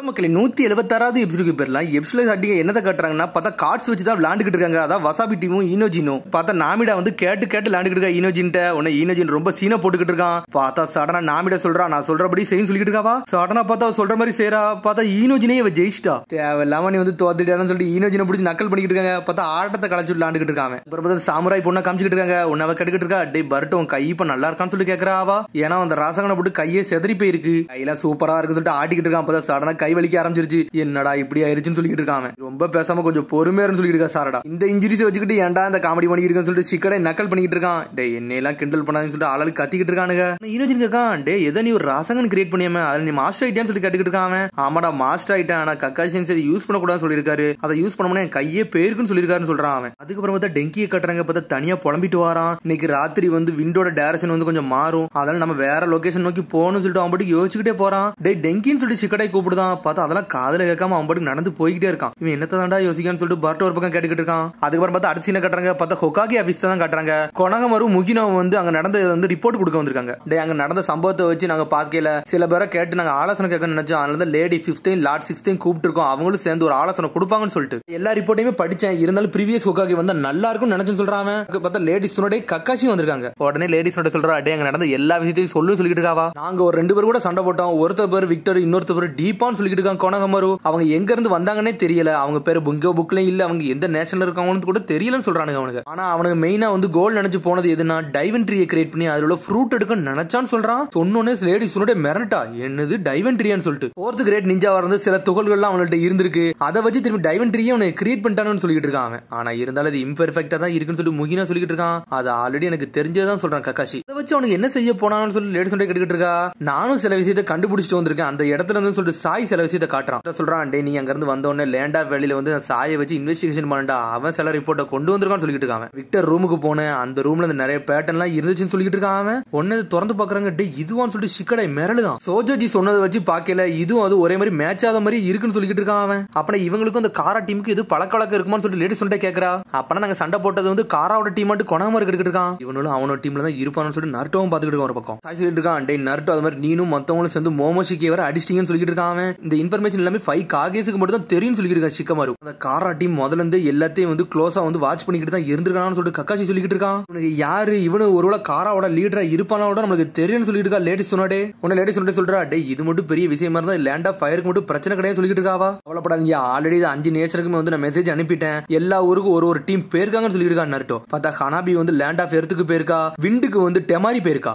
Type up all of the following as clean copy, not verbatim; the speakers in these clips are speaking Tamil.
மக்களே 176வது எபிசோடுக்கு பேர்லாம் எபிசோட ஸ்டார்டிங் என்னதை காட்டுறாங்கன்னா பார்த்தா கார்ட்ஸ் வச்சு தான் விளையாண்டுக்கிட்டு இருக்காங்க. அதான் வசாபி டீமும் ஈனோஜினும் பார்த்தா நாமிடா வந்து கேட்டு விளையாண்டுக்கிட்டு இருக்கா ஈனோஜின்ட்ட. உடனே ஈனோஜின் ரொம்ப சீனா போட்டுக்கிட்டு இருக்கான். பார்த்தா சடனா நாமிடா சொல்றா நான் சொல்றபடி செய்யும் சொல்லிட்டு இருக்காவா. சடனா பார்த்தா சொல்ற மாதிரி செய்யறா. பார்த்தா ஈனோஜினே இவ ஜெயிச்சிட்டா. தேவையில்லாம நீ வந்து தோத்துட்டான்னு சொல்லிட்டு ஈனோஜினை பிடிச்சி நக்கல் பண்ணிக்கிட்டு இருக்காங்க. பார்த்தா ஆட்டத்தை களைச்சு விளையாண்டுக்கிட்டு இருக்காங்க. அப்புறம் பார்த்தா சாமுராய் பொண்ணை காமிச்சிக்கிட்டு இருக்காங்க. உன்னவ கெடுக்கிட்டு இருக்கா. டே பர்ட்டும் கை இப்ப நல்லா இருக்கான்னு சொல்லி கேட்கறாவா. ஏன்னா அந்த ராசகனை போட்டு கையே செதறி போயிருக்கு. கையெல்லாம் சூப்பரா இருக்குன்னு சொல்லிட்டு ஆட்டிக்கிட்டு இருக்கான். அப்பதான் சடனா கை வலிக்க ஆரம்பிச்சிருச்சு. என்னடா இப்படி ஆயிருச்சுன்னு சொல்லிட்டு இருக்காங்க. ரொம்ப பேசாம கொஞ்சம் பொறுமையா சொல்லிட்டு இருக்கா. சாரடா இந்த இன்ஜுரிஸ் வச்சுக்கிட்டு ஏன்டா இந்த காமெடி பண்ணிட்டு இருக்கேன்னு சொல்லிட்டு சிக்கடை நக்கல் பண்ணிட்டு இருக்கான். டே என்னையெல்லாம் கிண்டல் பண்ணாதுன்னு சொல்லிட்டு ஆளாளு கத்திக்கிட்டு இருக்கானுங்க. ஈனோஜின் கேட்கான். டே எதை நீ ஒரு ராசகன் கிரியேட் பண்ணியாம அதுல நீ மாஸ்டர் ஆயிட்டான்னு சொல்லி கேட்டுக்கிட்டு இருக்கான். ஆமாடா மாஸ்டர் ஆயிட்டான். ஆனா கக்காசி அதை யூஸ் பண்ணக்கூடாதுன்னு சொல்லியிருக்காரு. அதை யூஸ் பண்ணோம்னா என் கையே பேருக்குன்னு சொல்லியிருக்காருன்னு சொல்றான் அவன். அதுக்கப்புறம் பார்த்தா டெங்கியை கட்டுறாங்க. பார்த்தா தனியா புலம்பிட்டு வரான். இன்னைக்கு ராத்திரி வந்து விண்டோட டைரக்ஷன் வந்து கொஞ்சம் மாறும். அதனால நம்ம வேற லொகேஷன் நோக்கி போகணும்னு சொல்லிட்டு அவன் பாட்டுக்கு யோசிச்சுக்கிட்டே போறான். டே டெங்கின்னு சொல்லிட்டு சிக்கடை கூப்பிடுதான். பார்த்தா அதெல்லாம் காதல கேட்காம அவன் பாட்டுக்கு நடந்து போய்கிட்டே இருக்கான். இவன் என்னத்தை தாண்டா யோசிக்கான்னு சொல்லிட்டு பர்ட் ஒரு பக்கம் கேட்டுக்கிட்டு இருக்கான். அதுக்கப்புறம் பார்த்தா அடுத்த சீனை கட்டுறாங்க. பார்த்தா ஹொகாகி ஆபீஸ் தான் காட்டுறாங்க. கொனகமரு முகினோ வந்து அங்க நடந்த வந்து ரிப்போர்ட் கொடுக்க வந்திருக்காங்க. டே அங்க நடந்த சம்பவத்தை வச்சு நாங்க பார்க்கல. சில பேரை கேட்டு நாங்க ஆலோசனை கேட்க நினைச்சோம். அதனால லேடி 5th லார்ட் 6th கூப்பிட்டு இருக்கோம். அவங்களும் சேர்ந்து ஒரு ஆலோசனை கொடுப்பாங்கன்னு சொல்லிட்டு எல்லா ரிப்போர்ட்டையுமே படிச்சேன். இருந்தாலும் ப்ரீவியஸ் ஹொகாகி வந்து நல்லா இருக்கும் நினைச்சு சொல்றாங்க. பார்த்தா லேடிஸ் கக்காசி வந்திருக்காங்க. உடனே லேடிஸ் சொல்றா டே அங்க நடந்த எல்லா விஷயத்தையும் சொல்லு சொல்லிட்டு இருக்காவா. நாங்க ஒரு 2 பேர் கூட சண்டை போட்டோம். ஒருத்தர் பேர் விக்டர் இன்னொருத்தர் பேர் டீப்பான்னு சொல்லிட்டு இருக்காங்க. கொனகமரு அவங்க எங்க இருந்து வந்தாங்கன்னே தெரியல. அவங்க பேரு புங்கோ புக்லயும் இல்ல. அவங்க எந்த நேஷனல் இருக்காங்கன்னு கூட தெரியலன்னு சொல்றானுங்க அவனுக்கு. ஆனா அவனுக்கு மெயினா வந்து கோல் நினைச்சு போனது எதுனா டைவன்ட்ரியை கிரியேட் பண்ணி அதுல ஃப்ரூட் எடுக்க நினைச்சான்னு சொல்றான். சொன்னோனே லேடிஸ் மிரட்டா என்னது டைவன்ட்ரியான்னு சொல்லிட்டு 4th கிரேட் நிஞ்சா வந்து சில துகள்கள்லாம் அவங்கள்ட்ட இருந்திருக்கு. அதை வச்சு திரும்பி டைவன்ட்ரியை அவனை கிரியேட் பண்ணிட்டானு சொல்லிட்டு இருக்கான் அவன். ஆனா இருந்தாலும் அது இம்பெர்ஃபெக்ட்டா தான் இருக்குன்னு சொல்லிட்டு முகினா சொல்லிட்டு இருக்கான். அது ஆல்ரெடி எனக்கு தெரிஞ்சதான் சொல்றான் கக்காஷி. அதை வச்சு அவனுக்கு என்ன செய்ய போனான்னு சொல்லி லேடிஸ் கேட்டுக்கிட்டு இருக்கா. நானும் சில விஷயத்தை கண்டுபிடிச்சிட்டு வந்திருக்கேன். அந்த இடத்துல இருந்து சொல்லிட்டு சாய் சில விஷயத்தை காட்டுறான். சொல்றான் டே நீ அங்க இருந்து வந்தோடனே லேண்ட் ஆஃப் வேலியில வந்து சாயை வச்சு இன்வெஸ்டிகேஷன் பண்ணா அவன் சில ரிப்போர்ட்டை கொண்டு வந்திருக்கான்னு சொல்லிட்டு இருக்கான். விக்டர் ரூமுக்கு போனேன். அந்த ரூம்ல நிறைய பேட்டர்ன்லாம் இருந்துச்சுன்னு சொல்லிட்டு இருக்கான். அவன் ஒன்னது திறந்து பாக்குறாங்க. டே இதுவான்னு சொல்லிட்டு சிக்கடை மிரளுதான். சோஜோஜி சொன்னதை வச்சு பாக்கல இதுவும் அது ஒரே மாதிரி மேட்ச் ஆத மாதிரி இருக்குன்னு சொல்லிட்டு இருக்கான் அவன். அப்ப இவங்களுக்கும் அந்த காரா டீமுக்கு இது பழக்கவழக்கம் இருக்குமான்னு சொல்லிட்டு லேடிஸ் சொல்லிட்டு கேட்கறா. அப்பனா நாங்க சண்டை போட்டது வந்து காராவோட டீம் மட்டும் கொனாம இருக்கிட்டு இருக்கான். இவனும் அவனோட டீம்ல தான் இருப்பான்னு சொல்லிட்டு நருட்டோவும் பாத்துக்கிட்டு இருக்கான். ஒரு பக்கம் சாய் சொல்லிட்டு இருக்கான். டே நருட்டோ அது மாதிரி நீனும் மத்தவங்களும் சேர்ந்து மோமோஷிக்கே வர அடிச்சிட்டீங்கன்னு சொல்லிட்டு இருக்கான். இந்த இன்ஃபர்மேஷன் எல்லாமே 5 காகேஸுக்கு மட்டும் தான் தெரியும் சொல்லிட்டு இருக்கான் சிக்கமாரு. அந்த காரா டீம் முதல்ல இருந்து எல்லாத்தையும் வந்து க்ளோஸா வந்து வாட்ச் பண்ணிக்கிட்டு தான் இருந்திருக்கான்னு சொல்லிட்டு கக்காசி சொல்லிட்டு இருக்கான். இவனுக்கு யாரு இவனு ஒருவேளை காராவோட லீடரா இருப்பானோட நமக்கு தெரியும்னு சொல்லிட்டு இருக்கா. லேடிஸ் சொன்னாடே உன்ன லேடிஸ் சொன்னே சொல்றா. டே இது மட்டும் பெரிய விஷயமா இருந்தா லேண்ட் ஆஃப் ஃபயருக்கு மட்டும் பிரச்சனை கிடையாது சொல்லிட்டு இருக்காவா. அவ்வளவுப்படாதீங்க ஆல்ரெடி 5 நேச்சருக்குமே வந்து நான் மெசேஜ் அனுப்பிட்டேன். எல்லா ஊருக்கும் ஒரு டீம் போயிருக்காங்கன்னு சொல்லிட்டு இருக்கா நருட்டோ. பார்த்தா ஹனாபி வந்து லேண்ட் ஆஃப் எர்த்துக்கு போயிருக்கா. விண்டுக்கு வந்து டெமாரி போயிருக்கா.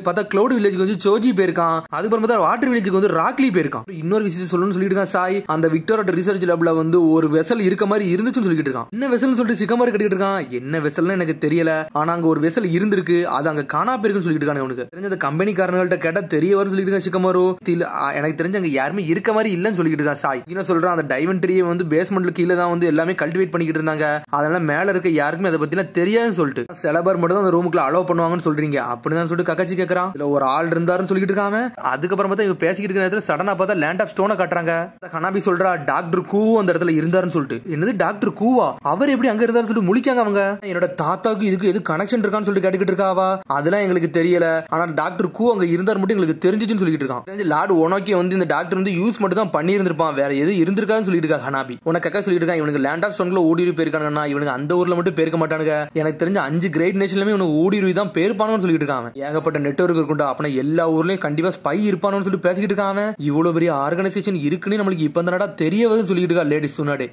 பார்த்தா கிளவுட் வில்லேஜ்க்கு வந்து சோஜி போயிருக்கான். அதுக்கப்புறம் பார்த்தா வாட்டர் வில்லேஜ்க்கு வந்து ராக்லி போயிருக்கான். இன்னொரு விஷயம் சொல்லணும்னு சொல்லிட்டு இருக்கான் சாய். அந்த விக்டரோட ரிசர்ச் லேப்ல வந்து ஒரு வெசல் இருக்க மாதிரி இருந்துச்சுன்னு சொல்லிட்டு இருக்கான். என்ன வெசல்னு சொல்லிட்டு சிக்கமாரி கட்டிட்டு இருக்கான். என்ன வெசல்னு எனக்கு தெரியல. ஆனா அங்க ஒரு வெசல் இருந்திருக்கு. அது அங்க காணா போயிருக்குன்னு சொல்லிட்டு இருக்காங்க. அவனுக்கு தெரிஞ்ச அந்த கம்பெனிக்காரங்கள்ட்ட கேட்டா தெரிய வரும்னு சொல்லிட்டு இருக்கான் சிக்கமாரு. எனக்கு தெரிஞ்ச அங்க யாருமே இருக்க மாதிரி இல்லன்னு சொல்லிட்டு இருக்கான் சாய். என்ன சொல்றான் அந்த டைவன்ட்ரியை வந்து பேஸ்மெண்ட்ல கீழே தான் வந்து எல்லாமே கல்டிவேட் பண்ணிக்கிட்டு இருந்தாங்க. அதனால மேல இருக்க யாருக்குமே அதை பத்திலாம் தெரியாதுன்னு சொல்லிட்டு சில பேர் மட்டும் தான் அந்த ரூமுக்குள்ள அலோவ் பண்ணுவாங்கன்னு சொல்றீங்க அப்படிதான் சொல்லிட்டு கக்காச்சி கேட்கறான். இதுல ஒரு ஆள் இருந்தாருன்னு சொல்லிட்டு இருக்காங்க. அதுக்கப்புறம் பார்த்தா இவங்க பேசிக்கிட்டு இருக்க நேரத்துல சடனா பார்த்தா லேண்ட் ஆஃப் ஸ்டோனை காட்டுறாங்க. ஹனாபி சொல்றா டாக்டர் கூ அந்த இடத்துல இருந்தாருன்னு சொல்லிட்டு. என்னது டாக்டர் கூவா அவர் எப்படி அங்க இருந்தாரு சொல்லிட்டு முழிக்காங்க அவங்க. என்னோட தாத்தாக்கு இதுக்கு எது கனெக்ஷன் இருக்கான்னு சொல்லிட்டு கேட்டுக்கிட்டு இருக்காவா. அதெல்லாம் எங்களுக்கு தெரியல. ஆனா டாக்டர் கூ அங்க இருந்தார் மட்டும் எங்களுக்கு தெரிஞ்சிச்சுன்னு சொல்லிட்டு இருக்கான். லார்ட் ஒனோக்கி வந்து இந்த டாக்டர் வந்து யூஸ் மட்டும் தான் பண்ணி இருந்திருப்பான். வேற எது இருந்திருக்கான்னு சொல்லிட்டு இருக்கா ஹனாபி. உனக்கு கக்கா சொல்லிட்டு இருக்கான். இவனுக்கு லேண்ட் ஆஃப் ஸ்டோன்ல ஊடுருவி போயிருக்காங்கன்னா இவனுக்கு அந்த ஊர்ல மட்டும் போயிருக்க மாட்டானுங்க. எனக்கு தெரிஞ்ச 5 கிரேட் நேஷன்லயுமே இவனுக்கு ஊடுருவி தான் போயிருப்பானு சொல்லிட்டு இருக்கான். ஏகப்பட்ட நெட்வொர்க் இருக்குண்டா. அப்பனா எல்லா ஊர்லயும் கண்டிப்பா ஸ்பை இருப்பானு சொல்லிட்டு பேசிக்கிட்டு இருக்கான். இவ்வளவு பெரிய ஆர்கனைசேஷன் இருக்குன்னு நம்மளுக்கு இப்ப இந்த தெரிய வருதுன்னு சொல்லிட்டு இருக்கா லேடிஸ் சொன்னாடே.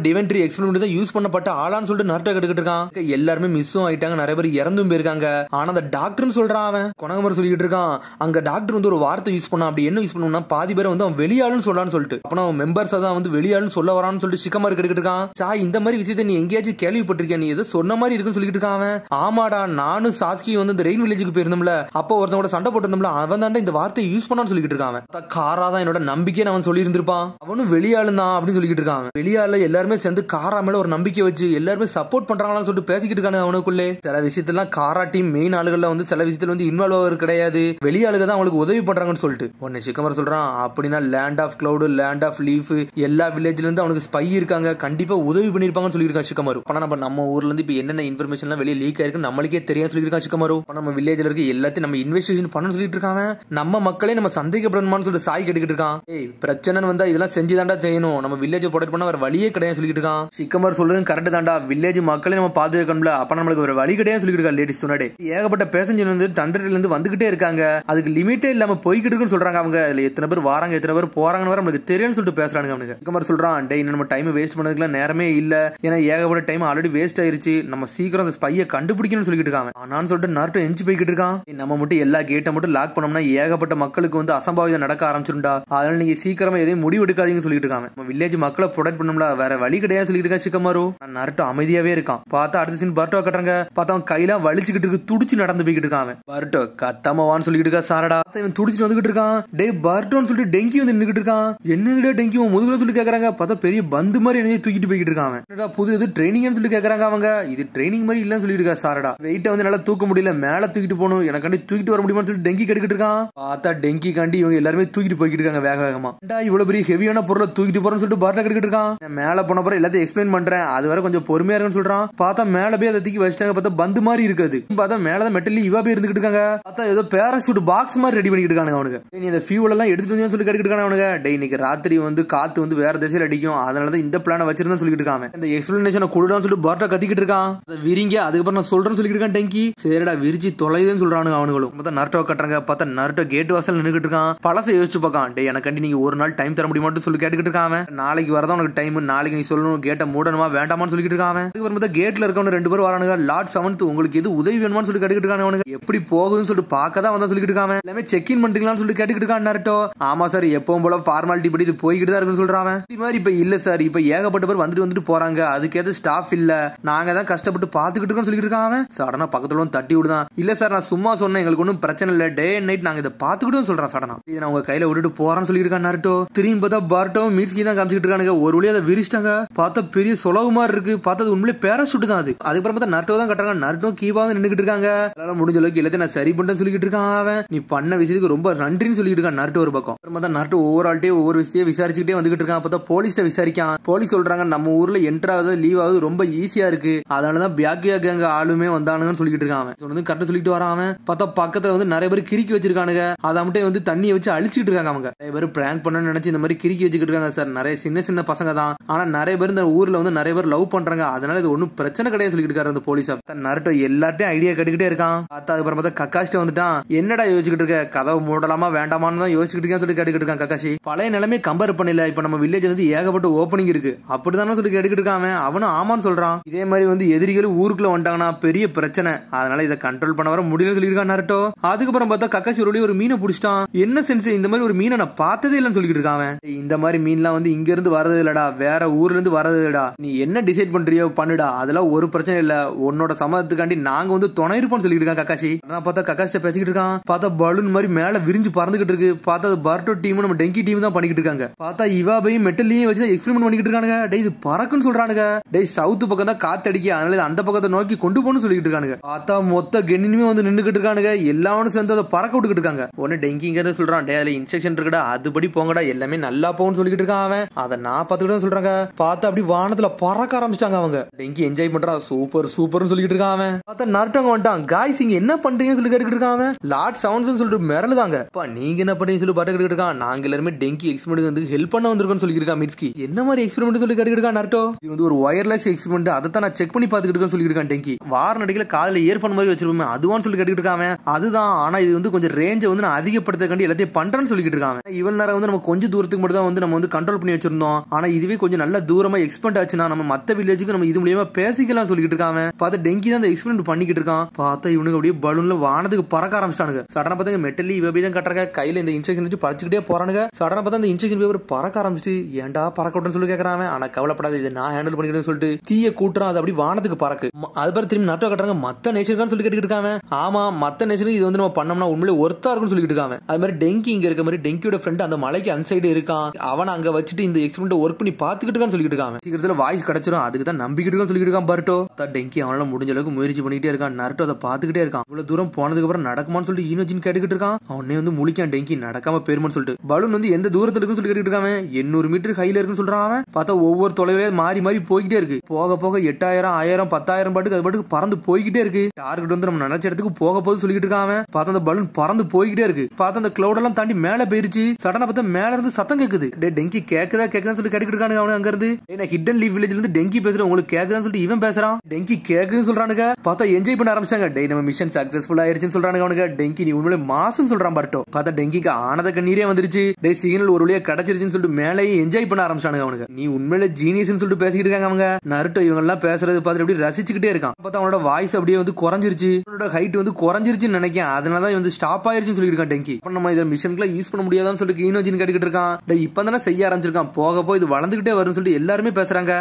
டிவென்ட்ரி எக்ஸ்பெரிமெண்ட் தான் யூஸ் பண்ணப்பட்ட ஆளான்னு சொல்லிட்டு நர்ட்ட கேட்டுக்கிட்டு இருக்கான். எல்லாருமே மிஸ்ஸும் ஆயிட்டாங்க. நிறைய பேர் இறந்தும் போயிருக்காங்க. ஆனா அந்த டாக்டர்னு சொல்றான் அவன். கொனகமர் சொல்லிட்டு இருக்கான். அங்க டாக்டர் வந்து ஒரு வார்த்தை யூஸ் பண்ணா. அப்படி என்ன யூஸ் பண்ணா பாதி பேரை வந்து அவன் வெளியாளுன்னு சொல்றான்னு சொல்லிட்டு அப்ப அவன் மெம்பர்ஸ் தான் வந்து வெளியாளுன்னு சொல்ல வரான்னு சொல்லிட்டு சிக்கமாரி கேட்டுக்கிட்டு இருக்கான். சாய் இந்த மாதிரி விஷயத்தை நீ எங்கேயாச்சும் கேள்விப்பட்டிருக்கேன். நீ ஏதோ சொன்ன மாதிரி இருக்குன்னு சொல்லிட்டு இருக்கான். ஆமாடா நானும் சாஸ்கி வந்து இந்த ரெயின் வில்லேஜுக்கு போயிருந்தோம்ல. அப்போ ஒருத்தன் கூட சண்டை போட்டிருந்தோம்ல. அவன் தான் இந்த வார்த்தையை யூஸ் பண்ணான்னு சொல்லிட்டு இருக்கான். காரா தான் என்னோட நம்பிக்கை அவன் சொல்லி இருந்திருப்பான். அவனும் வெளியாளு தான் அப்படின்னு சொல்லிட்டு இருக்கான். வெளியாள எல்லாருமே சேர்ந்து காரா மேல ஒரு நம்பிக்கை வச்சு எல்லாருமே சப்போர்ட் பண்றாங்களான்னு சொல்லிட்டு பேசிக்கிட்டு இருக்காங்க. அவனுக்குள்ளே சில விஷயத்துல காரா டீம் மெயின் ஆளுகள்ல வந்து சில விஷயத்துல வந்து இன்வால்வ் ஆகிறது கிடையாது. வெளியாளுக தான் அவங்களுக்கு உதவி பண்றாங்கன்னு சொல்லிட்டு உடனே சிக்கமர் சொல்றான். அப்படின்னா land of cloud land of leaf எல்லா வில்லேஜ்ல இருந்து அவனுக்கு ஸ்பை இருக்காங்க. கண்டிப்பா உதவி பண்ணிருப்பாங்கன்னு சொல்லியிருக்கான் சிக்கமரு. ஆனா நம்ம ஊர்ல இருந்து இப்ப என்னென்ன இன்ஃபர்மேஷன் வெளியே லீக் ஆயிருக்கு நம்மளுக்கே தெரியும் சொல்லியிருக்கான் சிக்கமரு. நம்ம வில்லேஜ்ல இருக்க எல்லாத்தையும் நம்ம இன்வெஸ்டிகேஷன் பண்ணணும்னு சொல்லிட்டு இருக்காங்க. நம்ம மக்களே நம்ம சந்தேகப்படணுமான்னு சொல்லிட்டு சாய் கேட்டுக்கிட்டு இருக்கான். இருக்கான். ஏய் பிரச்சனை வந்தா இதெல்லாம் செஞ்சுதான்டா செய்யணும், நம்ம வில்லேஜ் ப்ரொடெக்ட் பண்ண வேற வழியே கிடையாது சொல்லிட்டு இருக்கான். சிக்கமர் சொல்றது கரெக்ட் தான்டா, வில்லேஜ் மக்களை நம்ம பாதுகாக்கணும்ல, அப்ப நம்மளுக்கு ஒரு வழி கிடையாது சொல்லிட்டு இருக்கா லேடிஸ் சொன்னாடே. ஏகப்பட்ட பேசஞ்சர் வந்து தண்டரில இருந்து வந்துகிட்டே இருக்காங்க, அதுக்கு லிமிட்டே இல்லாம போய்கிட்டு இருக்குன்னு சொல்றாங்க அவங்க. அதுல எத்தனை பேர் வராங்க எத்தனை பேர் போறாங்கன்னு வர நம்மளுக்கு தெரியும்னு சொல்லிட்டு பேசுறாங்க அவனுக்கு. சிக்கமர் சொல்றான், டேய் நம்ம டைம் வேஸ்ட் பண்ணதுக்குலாம் நேரமே இல்ல, ஏன்னா ஏகப்பட்ட டைம் ஆல்ரெடி வேஸ்ட் ஆயிருச்சு, நம்ம சீக்கிரம் அந்த ஸ்பையை கண்டுபிடிக்கணும்னு சொல்லிட்டு இருக்காங்க. ஆனான்னு சொல்லிட்டு நாருட்டோ எஞ்சி போய்கிட்டு இருக்கான். நம்ம மட்டும் எல்லா கேட்டை மட்டும் லாக் பண்ணோம்னா ஏகப்பட்ட மக்களுக்கு வந்து அசம்பாவிதம் நடக்க ஆரம்பிச்சிருந்தா, அதனால நீங்க சீக்கிரமா எதையும் முடிவு எடுக்காதீங்கன்னு சொல்லிட்டு இருக்காங்க. நம்ம வில்லேஜ் மக்களை ப்ரொடெக்ட் பண்ணணும்ல, வேற வழி கிடையாது சொல்லிட்டு இருக்கா சிக்கமாரு. நாருட்டோ அமைதியாவே இருக்கான். பார்த்தா அடுத்த சீன் பர்ட்டோ கட்டுறாங்க. பார்த்தா அவன் கையெல்லாம் வலிச்சுக்கிட்டு இருக்கு, துடிச்சு நடந்து போய்கிட்டு இருக்கான். பர்ட்டோ கத்தமாவான்னு சொல்லிட்டு இருக்கா சாரடா. இவன் துடிச்சு வந்துகிட்டு இருக்கான். டே பர்ட்டோன்னு சொல்லிட்டு டெங்கி வந்து நின்னுட்டு இருக்கான். என்னதுடா டெங்கி முதுகுல சொல்லி கேக்குறாங்க. பார்த்தா பெரிய பந்து மாதிரி என்ன தூக்கிட்டு போய்கிட்டு இருக்கான். என்னடா புது இது ட்ரைனிங்னு சொல்லி கேக்குறாங்க அவங்க. இது ட்ரைனிங் மாதிரி இல்லன்னு சொல்லிட்டு இருக்கா சாரடா. வெயிட்ட வந்து நல்லா தூக்க முடியல, மேல தூக்கிட்டு போகணும், எனக்காண்டி தூக்கிட்டு வர முடியுமான்னு சொல்லி டெங்கி கேட்டுக்கிட்டு இருக்கான். பார்த்தா டெங்கி காண்டி இவங்க எல்லாருமே தூக்கிட்டு போய்கிட்டு இருக்காங்க வேக வேகமா. இவ்வளவு பெரிய ஹெவியான பொருளை தூக்கிட்டு போறேன்னு சொல்லிட்டு பர்ட்டா கேட்டுக்கிட்டு இருக்கான். மேல போன பிறகு எல்லாத்தையும் எக்ஸ்பிளைன் பண்றேன், அது வரை கொஞ்சம் பொறுமையா இருக்குன்னு சொல்றான். பார்த்தா மேல போய் அதை தூக்கி வச்சிட்டாங்க. பார்த்தா பந்து மாதிரி இருக்காது. பார்த்தா மேலதான் மெட்டல் இவா போய் இருந்துகிட்டு இருக்காங்க. பார்த்தா ஏதோ பேராசூட் பாக்ஸ் மாதிரி ரெடி பண்ணிட்டு இருக்காங்க அவனுக்கு. நீ இந்த ஃபியூல் எல்லாம் எடுத்துட்டு வந்து சொல்லி கேட்டுக்கிட்டு இருக்காங்க அவனுக்கு. டே இன்னைக்கு ராத்திரி வந்து காத்து வந்து வேற திசையில அடிக்கும், அதனாலதான் இந்த பிளான வச்சிருந்தா சொல்லிட்டு இருக்காங்க. இந்த எக்ஸ்பிளனேஷனை கொடுடான்னு சொல்லிட்டு பர்ட்டா கத்திக்கிட்டு இருக்கான். விரிங்க அதுக்கப்புறம் நான் சொல்றேன்னு சொல்லிட்டு இருக்கான் டெங்கி. சரிடா விரிச்சு தொலைதுன்னு சொல்றானுங்க அவனுங்களும். பார்த்தா நருட்டோ கட்டுறாங்க. பார்த்தா நருட்டோ கேட் வாசல் நின்னுகிட்டு இருக்கான். பழசை யோசிச்சு பார்க்கான். டே எனக்காண்டி நீங்க ஒரு நாள் டைம் தர முடியுமான்னு சொல்லி கேட்டுக்கிட்டு இருக்கான். நாளைக்கு வரதான் உனக்கு டைம், நாளைக்கு நீ சொல்லணும் கேட்ட மூடணுமா வேண்டாமான்னு சொல்லிட்டு இருக்கான். அதுக்கப்புறம் பார்த்தா கேட்ல இருக்கவங்க ரெண்டு பேரும் வரானுங்க. லார்ட் 7th உங்களுக்கு எது உதவி வேணுமான்னு சொல்லி கேட்டுக்கிட்டு இருக்காங்க அவனுக்கு. எப்படி போகுதுன்னு சொல்லிட்டு பார்க்க தான் வந்தா சொல்லிட்டு இருக்காங்க. எல்லாமே செக் இன் பண்றீங்களான்னு சொல்லிட்டு கேட்டுக்கிட்டு இருக்கான் நருட்டோ. ஆமா சார் எப்பவும் போல ஃபார்மாலிட்டி படி இது போய்கிட்டு தான் இருக்குன்னு சொல்றான். இது மாதிரி இப்ப இல்ல சார், இப்ப ஏகப்பட்ட பேர் வந்துட்டு போறாங்க, அதுக்கேற்ற ஸ்டாஃப் இல்ல, நாங்க தான் கஷ்டப்பட்டு பாத்துக்கிட்டு இருக்கோம் சொல்லிட்டு இருக்காங்க. சடனா பக்கத்துல தட்டி விடுதான். இல்ல சார் நான் சும்மா சொன்னேன், எங்களுக்கு ஒன்றும் பிரச்சனை இல்ல, டே அண்ட் நைட் நாங்க இதை பாத்துக்கிட்டு சொல்றேன். சடனா இதை நான் உங்க கையில விட்டுட்டு போறான்னு சொல்லிட்டு இருக்கான் நருட்டோ. திரும்பி பார்த்தா பர்ட்டோ மீட்ஸ்கி தான் காமிச்சிட்டு இருக்கானுங்க. ஒரு வழியா அதை விரிச்சிட்டாங்க. பார்த்தா பெரிய சொலவு மாதிரி இருக்கு. பார்த்தா உண்மையிலே பேராசூட் தான் அது. அதுக்கப்புறம் பார்த்தா நருட்டோ தான் கட்டுறாங்க. நருட்டோ கீபா வந்து நின்னுகிட்டு இருக்காங்க. அதனால முடிஞ்ச அளவுக்கு எல்லாத்தையும் நான் சரி பண்ணிட்டேன்னு சொல்லிட்டு இருக்கான் அவன். நீ பண்ண விஷயத்துக்கு ரொம்ப நன்றின்னு சொல்லிட்டு இருக்கான் நருட்டோ ஒரு பக்கம். அப்புறம் பார்த்தா நருட்டோ ஒவ்வொரு ஆள்கிட்டயும் ஒவ்வொரு விஷயத்தையும் விசாரிச்சுக்கிட்டே வந்துகிட்டு இருக்கான். பார்த்தா போலீஸ்ட விசாரிக்கான். போலீஸ் சொல்றாங்க நம்ம ஊர்ல என்டர் ஆகுது லீவ் ஆகுது ரொம்ப ஈஸியா இருக்கு, அதனாலதான் பியாக்கியா கேங்க ஆளுமே வந்தானுங்கன்னு சொல்லிட்டு இருக்கான். சொன்னது கரெக்டா சொல்லிட்டு வரான். பார்த்தா பக்கத்துல வந்து நிறைய பேர் கிறுக்கி வச்சிருக்கானுங்க. அதை மட்டும் வந்து தண்ணியை வச்சு அழிச்சிட்டு இருக்காங்க அவங்க. நிறைய பேர் பிராங்க் பண்ண நினைச்சு இந்த மாதிரி கிறுக்கி வச்சுக்கிட்டு இருக்காங்க சார். நிறைய சின்ன சின்ன பசங்க தான், ஆனா நிறைய பேர் இந்த ஊர்ல வந்து நிறைய பேர் லவ் பண்றாங்க, அதனால இது ஒன்னும் பிரச்சனை கிடையாது சொல்லிட்டு இருக்காரு அந்த போலீஸ். நருட்டோ எல்லார்ட்டையும் ஐடியா கட்டிக்கிட்டே இருக்கான். பார்த்தா அதுக்கப்புறம் பார்த்தா கக்காஷ்ட வந்துட்டான். என்னடா யோசிச்சுக்கிட்டு இருக்க, கதவை மூடலாமா வேண்டாமான்னு தான் யோசிச்சுட்டு இருக்கேன் சொல்லி கேட்டுக்கிட்டு இருக்கான் கக்காஷி. பழைய நிலைமை கம்பேர் பண்ணல, இப்ப நம்ம வில்லேஜ் வந்து ஏகப்பட்ட ஓப்பனிங் இருக்கு அப்படிதானே சொல்லி கேட்டுக்கிட்டு இருக்கான். அவனும் ஆமான்னு சொல்றான். இதே மாதிரி வந்து எதிரிகள் ஊருக்குள்ள வந்துட்டாங்கன்னா பெரிய பிரச்சனை, அதனால இதை கண்ட்ரோல் பண்ண வர முடியல சொல்லியிருக்கான் நருட்டோ. அதுக்கப்புறம் பார்த்தா கக்காஷி ஒரு மீனை பிடிச்சிட்டான். என்ன சென்ஸ், இந்த மாதிரி ஒரு மீனை நான் பார்த்ததே இல்லைன்னு சொல்லிட்டு இருக்கான். இந்த மாதிரி மீன்லாம் வந்து இங்க இருந்து வரது இல்லடா, வேற ஊர்ல இருந்து வரது இல்லடா, நீ என்ன டிசைட் பண்றியோ பண்ணுடா, அதெல்லாம் ஒரு பிரச்சனை இல்ல, உன்னோட சம்மதத்துக்காண்டி நாங்க வந்து துணை இருப்போம்னு சொல்லிட்டு இருக்கான் கக்காஷி. நான் பார்த்தா கக்காஷ்ட பேசிக்கிட்டு இருக்கான். பார்த்தா பலூன் மாதிரி மேல விரிஞ்சு பறந்துகிட்டு இருக்கு. பார்த்தா பர்ட்டோ டீம் நம்ம டெங்கி டீம் தான் பண்ணிக்கிட்டு இருக்காங்க. பார்த்தா இவாபையும் மெட்டல்லையும் வச்சு எக்ஸ்பெரிமெண்ட் பண்ணிக்கிட்டு இருக்கானுங்க. டேய் இது பறக்குன்னு சொல்றானுங்க. டேய் சவுத் பக்கம் தான் காத்தடிக்க, அதனால அந்த பக்கத்தை நோக்கி கொண்டு போகணும்னு சொல்லிட்டு இருக்கானுங்க. பார்த்தா மொத்த கென்னினுமே வந்து நின்னுகிட்டு இருக்கானுங்க. எல்லாரும் சேர்ந்து அதை பறக்க விட்டுக்கிட்டு இருக்காங்க. ஒன்னு டெங்கிங்கிறத சொல்றான். டே அதுல இன்ஸ்ட்ரக்ஷன் இருக்குடா, அதுபடி போங்கடா, எல்லாமே நல்லா போகும்னு சொல்லிட்டு இருக்கான் அவன். அதை நான் பார்த்துக்கிட்டு சொல்றாங்க. பார்த்தா அப்படி வானத்துல பறக்க ஆரம்பிச்சிட்டாங்க அவங்க. டெங்கி என்ஜாய் பண்றா, சூப்பர் சூப்பர்னு சொல்லிட்டு இருக்கான் அவன். பார்த்தா நருட்டோ வந்துட்டான். காய்ஸ் இங்க என்ன பண்றீங்கன்னு சொல்லி கேட்டுக்கிட்டு இருக்கான் அவன். லார்ட் சவுண்ட்ஸ் சொல்லிட்டு மிரளுதாங்க. நீங்க என்ன பண்ணீங்கன்னு சொல்லி பார்த்துக்கிட்டு இருக்கான். நாங்க எல்லாருமே டெங்கி எக்ஸ்பெரிமெண்ட் வந்து ஹெல்ப் பண்ண வந்திருக்கோம்னு சொல்லிட்டு இருக்கான் மிட்ஸ்கி. என்ன மாதிரி எக்ஸ்பெரிமெண்ட் சொல்லி கேட்டுக்கிட்டு இருக்கான் நருட்டோ. இது வந்து ஒரு வயர்லெஸ் எக்ஸ்பெரிமெண்ட், அதை தான் நான் செக் பண்ணி பார்த்துக்கிட்டு இருக்கேன்னு சொல்லிட்டு இருக்கான் டெங்கி. வார நடிகல காதுல இயர்போன் மாதிரி வச்சிருப்போம், அதுவான்னு சொல்லி கேட்டுக்கிட்டு இருக்கான். அதுதான், ஆனா இது வந்து கொஞ்சம் ரேஞ்சை வந்து நான் அதிகப்படுத்தக்காண்டி எல்லாத்தையும் பண்றேன்னு சொல்லிட்டு இருக்காங்க. இவன் நேரம் வந்து நம்ம கொஞ்சம் தூரத்துக்கு மட்டும் தான் வந்து நம்ம வந்து கண்ட்ரோல் பண்ணி வச்சிருந்தோம், ஆனா இதுவே கொஞ்சம் நல்ல தூரமா எக்ஸ்பெண்ட் ஆச்சுன்னா நம்ம மத்த வில்லேஜுக்கு நம்ம இது மூலியமா பேசிக்கலாம் சொல்லிட்டு இருக்காங்க. பார்த்தா டெங்கி தான் இந்த எக்ஸ்பெரிமெண்ட் பண்ணிக்கிட்டு இருக்கான். பார்த்தா இவனுக்கு அப்படியே பலூன்ல வானத்துக்கு பறக்க ஆரம்பிச்சிட்டானுங்க. சடனா பார்த்தா மெட்டலி இவபி தான் கட்டுறாங்க. கையில இந்த இன்ஸ்ட்ரக்ஷன் வச்சு பறச்சுக்கிட்டே போறானுங்க. சடனா பார்த்தா இந்த இன்ஸ்ட்ரக்ஷன் பேப்பர் பறக்க ஆரம்பிச்சு ஏன்டா பறக்கட்டும்னு சொல்லி கேட்கறாங்க. ஆனா கவலைப்படாது, இதை நான் ஹேண்டில் பண்ணிக்கிறேன்னு சொல்லிட்டு தீய கூட்டுறான். அது அப்படி வானத்துக்கு பறக்கு. அது பேர் திரும்பி நட்டோ கட்டுறாங்க. மத்த நேச்சருக்கான்னு சொல்லி கேட்டுக்கிட்டு இருக்காங்க. ஆமா மத்த நேச்சருக்கு இது வந்து நம்ம பண்ணோம்னா உண்மையிலே ஒர்த்தா இருக்கும்னு சொல்லிட்டு இருக்காங்க. அது மாதிரி டெங்கி இங்க இருக்க மாதிரி டெங்கியோட ஃப்ரெண்ட் அந்த மலைக்கு அந்த சைடு இருக்கான். அவன் அங்க வச்சுட்டு இந்த எக்ஸ்பெரிமெண்ட் ஒர்க் பண்ணி பாத்துக்கிட்டு இருக்கான்னு சொல்லிட்டு இருக்காங்க. சீக்கிரத்துல வாய்ஸ் கிடைச்சிரும், அதுக்கு தான் நம்பிக்கிட்டு இருக்கான்னு சொல்லிட்டு இருக்கான் பர்ட்டோ. டெங்கி அவனால முடிஞ்ச அளவுக்கு முயற்சி பண்ணிட்டே இருக்கான். நருட்டோ அதை பாத்துக்கிட்டே இருக்கான். இவ்வளவு தூரம் போனதுக்கு அப்புறம் நடக்குமான்னு சொல்லிட்டு ஈனோஜின் கேட்டுக்கிட்டு இருக்கான். அவனே வந்து முழிக்கான் டெங்கி நடக்காம பேருமான்னு சொல்லிட்டு. பலூன் வந்து எந்த தூரத்துல இருக்குன்னு சொல்லி கேட்டுக்கிட்டு இருக்கான். 800 மீட்டர் ஹைல இருக்குன்னு சொல்றான் அவன். பார்த்தா ஒவ்வொரு தொலைவிலே மாறி மாறி போய்கிட்டே இருக்கு. போக போக 8000 1000 10000 பாட்டுக்கு அது பாட்டுக்கு பறந்து போய்கிட்டே இருக்கு. டார்கெட் வந்து நம்ம நினைச்ச இடத்துக்கு போக போது சொல்லிட்டு இருக்கான். பார்த்தா அந்த பலூன் பறந்து போய்கிட்டே இருக்கு. பார்த்தா அந்த கிளவுட் எல்லாம் தாண்டி மேல போயிருச்சு. சடனா பார்த்தா மேல இருந்து சத்தம் கேக்குது. டெங்கி கேக்குதான்னு சொல்லி கேட்டுக்கிட்டு இருக்கானுங்க அவனு அங்க இருந்து. நான் ஹிடன் லீவ் வில்லேஜ்ல இருந்து டெங்கி பேசுறேன், உங்களுக்கு கேக்குதான்னு சொல்லிட்டு இவன் பேசுறான். டெங்கி கேக்குதுன்னு சொல்றானுங்க. பார்த்தா என்ஜாய் பண்ண ஆரம்பிச்சாங்க. நம்ம மிஷன் சக்சஸ்ஃபுல் ஆயிருச்சுன்னு சொல்றானுங்க அவனுங்க. டெங்கி நீ உண்மையிலே மாசுன்னு சொல்றான் பாருட்டோ. பார்த்தா டெங்கிக்கு ஆனத கண்ணீரே வந்துருச்சு. சிக்னல் ஒரு வழியா கிடைச்சிருச்சுன்னு சொல்லிட்டு மேலேயே என்ஜாய் பண்ண ஆரம்பிச்சானுங்க அவனுங்க. நீ உண்மையிலே ஜீனியஸ்னு சொல்லிட்டு பேசிக்கிட்டு இருக்காங்க அவங்க. நருட்டோ இவங்க எல்லாம் பேசுறது பார்த்து அப்படியே ரசிச்சுக்கிட்டே இருக்கான். பார்த்தா அவனோட வாய்ஸ் அப்படியே வந்து குறைஞ்சிருச்சு, அவனோட ஹைட் வந்து குறைஞ்சிருச்சுன்னு நினைக்கிறேன். அதனாலதான் வந்து ஸ்டாப் ஆயிருச்சுன்னு சொல்லிட்டு இருக்கான் டெங்கி. அப்ப நம்ம இதை மிஷன்ல யூஸ் பண்ண முடியாதான்னு சொல்லிட்டு ஈனோஜின் கேட்டுக்கிட்டு இருக்கான். இப்ப தானே செய்ய ஆரம்பிச்சிருக்கான், போக போய் இது வளர்ந்துகிட்டே வரும்னு சொல்லிட்டு எல்லாருமே பேசுறாங்க.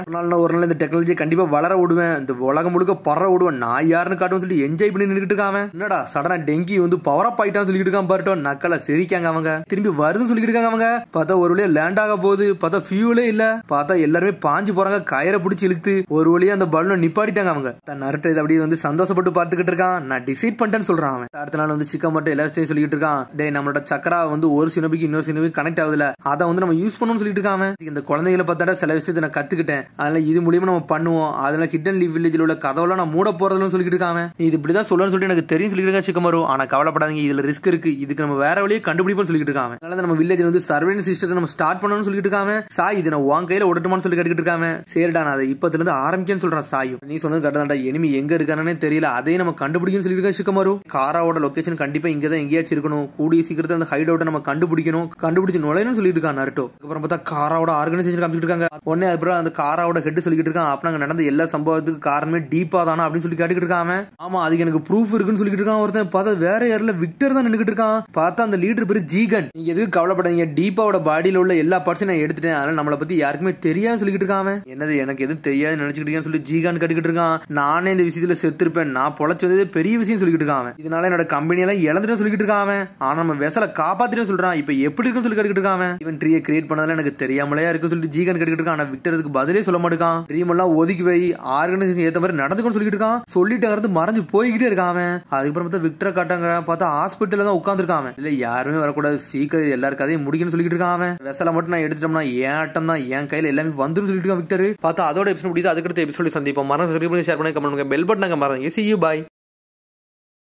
ஒரு நாள் இந்த டெக்னாலஜி கண்டிப்பா வளர விடுவேன், இந்த உலகம் முழுக்க பறற விடுவேன், நான் யாருன்னு காட்டுவேன் சொல்லி என்ஜாய் பண்ணி நின்னுட்டு இருக்கான். என்னடா சடனா டெங்கி வந்து பவர் அப் ஆயிட்டான்னு சொல்லிட்டு இருக்கான் பாருட்டோ. நக்கல சிரிக்காங்க அவங்க. திரும்பி வருதுன்னு சொல்லிட்டு இருக்காங்க அவங்க. பார்த்தா ஒரு வழியா லேண்ட் ஆக போகுது. பார்த்தா ஃபியூலே இல்ல. பார்த்தா எல்லாருமே பாஞ்சு போறாங்க, கயிறை பிடிச்சி இழுத்து ஒரு வழியா அந்த பலூனை நிப்பாட்டிட்டாங்க அவங்க. நருட்டோ இதை அப்படியே வந்து சந்தோஷப்பட்டு பார்த்துக்கிட்டு இருக்கான். நான் டிசைட் பண்ணிட்டேன்னு சொல்றான் அவன். அடுத்த நாள் வந்து சிக்கன் மட்டும் எல்லாரும் சொல்லிட்டு இருக்கான். நம்மளோட சக்கரா வந்து ஒரு சினபிக்கு இன்னொரு சினபிக்கு கனெக்ட் ஆகுதுல, அதை வந்து நம்ம யூஸ் பண்ணணும்னு சொல்லிட்டு இருக்கான். இந்த குழந்தைகளை பார்த்தா சில விஷயத்தை நான் கத்துக்கிட்டேன், அதனால இது மூலியமா நம்ம பண்ணுவோம். அதனால ஹிடன் லீவ் வில்லேஜ்ல உள்ள கதவெல்லாம் நான் மூட போறதுன்னு சொல்லிட்டு இருக்கான். இது இப்படிதான் சொல்லணும்னு சொல்லிட்டு எனக்கு தெரியும் சொல்லிட்டு இருக்கான் சிக்கமரு. ஆனா கவலைப்படாதீங்க, இதுல ரிஸ்க் இருக்கு, இதுக்கு நம்ம வேற வழியை கண்டுபிடிப்போம்னு சொல்லிட்டு இருக்கான். அதனால நம்ம வில்லேஜ்ல வந்து சர்வேலன்ஸ் சிஸ்டத்தை நம்ம ஸ்டார்ட் பண்ணணும்னு சொல்லிட்டு இருக்கான். சாய் இதை நான் உன் கையில ஓடட்டுமான்னு சொல்லி கேட்டுக்கிட்டு இருக்கான். சரிடா நான் அதை இப்பத்துல இருந்து ஆரம்பிக்கன்னு சொல்றான் சாயும். நீ சொன்னது கரெக்டாடா, எனிமி எங்க இருக்கானே தெரியல, அதையும் நம்ம கண்டுபிடிக்கணும்னு சொல்லிட்டு இருக்கான் சிக்கமரு. காராவோட லொகேஷன் கண்டிப்பா இங்கதான் எங்கேயாச்சும் இருக்கணும், கூடிய சீக்கிரத்துல அந்த ஹைட் அவுட்டை நம்ம கண்டுபிடிக்கணும், கண்டுபிடிச்சு நுழையணும்னு சொல்லிட்டு இருக்கான் நருட்டோ. அப்புறம் பார்த்தா காராவோட ஆர்கனைசேஷன் காமிச்சிட்டு இருக்காங்க. உடனே அப்புறம் அந்த காராவோட ஹெட் சொல்லிட்டு இருக்கான், அப்ப அங்க நடந்த எல்லா சம்பவத்துக்கு காரணமே டீப்பா தானா அப்படின்னு சொல்லி கேட்டுக்கிட்டு இருக்கான். ஆமா அதுக்கு எனக்கு ப்ரூஃப் இருக்குன்னு சொல்லிட்டு இருக்கான் ஒருத்தன். பார்த்தா வேற யாரில் விக்டர் தான் நின்னுட்டு இருக்கான். பார்த்தா அந்த லீடர் பேரு ஜீகன். நீங்க எதுக்கு கவலைப்படாதீங்க, டீப்பாவோட பாடியில உள்ள எல்லா பார்ட்ஸும் நான் எடுத்துட்டேன், அதனால நம்மளை பத்தி யாருக்குமே தெரியாது சொல்லிட்டு இருக்கான். என்னது எனக்கு எதுவும் தெரியாது நினைச்சுக்கிட்டு சொல்லி ஜீகான் கேட்டுக்கிட்டு இருக்கான். நானே இந்த விஷயத்துல செத்துருப்பேன், நான் பொழைச்சதே பெரிய விஷயம் சொல்லிட்டு இருக்கான். இதனால என்னோட கம்பெனி எல்லாம் இழந்துட்டு சொல்லிட்டு இருக்கான். ஆனா நம்ம வெசல காப்பாத்திட்டு சொல்றான், இப்ப எப்படி இருக்குன்னு சொல்லி கேட்டுக்கிட்டு இருக்கான். இவன் ட்ரீயை கிரியேட் பண்ணதால எனக்கு தெரியாமலையா இருக்கு சொல்லிட்டு ஜீகான் கேட்டுக்கிட்டு இருக்கான். ஆனா விக்டர் அதுக்கு பதிலே சொல்ல மாட்டான். ட்ரீம் எல்லாம் ஒதுக்கி வை, ஆர்கனைசேஷன் ஏத்த மாதிரி நடந்துக்கணும்னு சொல்லிட்டு இருக்கான். சொல்லிட்டு அங்கிருந்து மறைஞ்சு போய்கிட்டே இருக்கான். அதுக்கப்புறம் பார்த்தா விக்டரை காட்டாங்க. பார்த்தா ஹாஸ்பிட்டல்ல தான் உட்காந்துருக்கான். இல்ல யாருமே வரக்கூடாது, சீக்கிரம் எல்லாரும் கதையும் முடிக்கணும்னு சொல்லிட்டு இருக்கான். வெசல மட்டும் நான் எடுத்துட்டோம்னா ஏன் ஆட்டம் தான், என் கையில எல்லாமே வந்துரும் சொல்லிட்டு இருக்கான் விக்டர். பார்த்தா அதோட எபிசோட் முடியுது. அதுக்கடுத்த எபிசோட் சந்திப்போம். மறந்து ஷேர் பண்ணி கமெண்ட் பண்ணுங்க, பெல் பட்டன் மறந்து. See you, bye.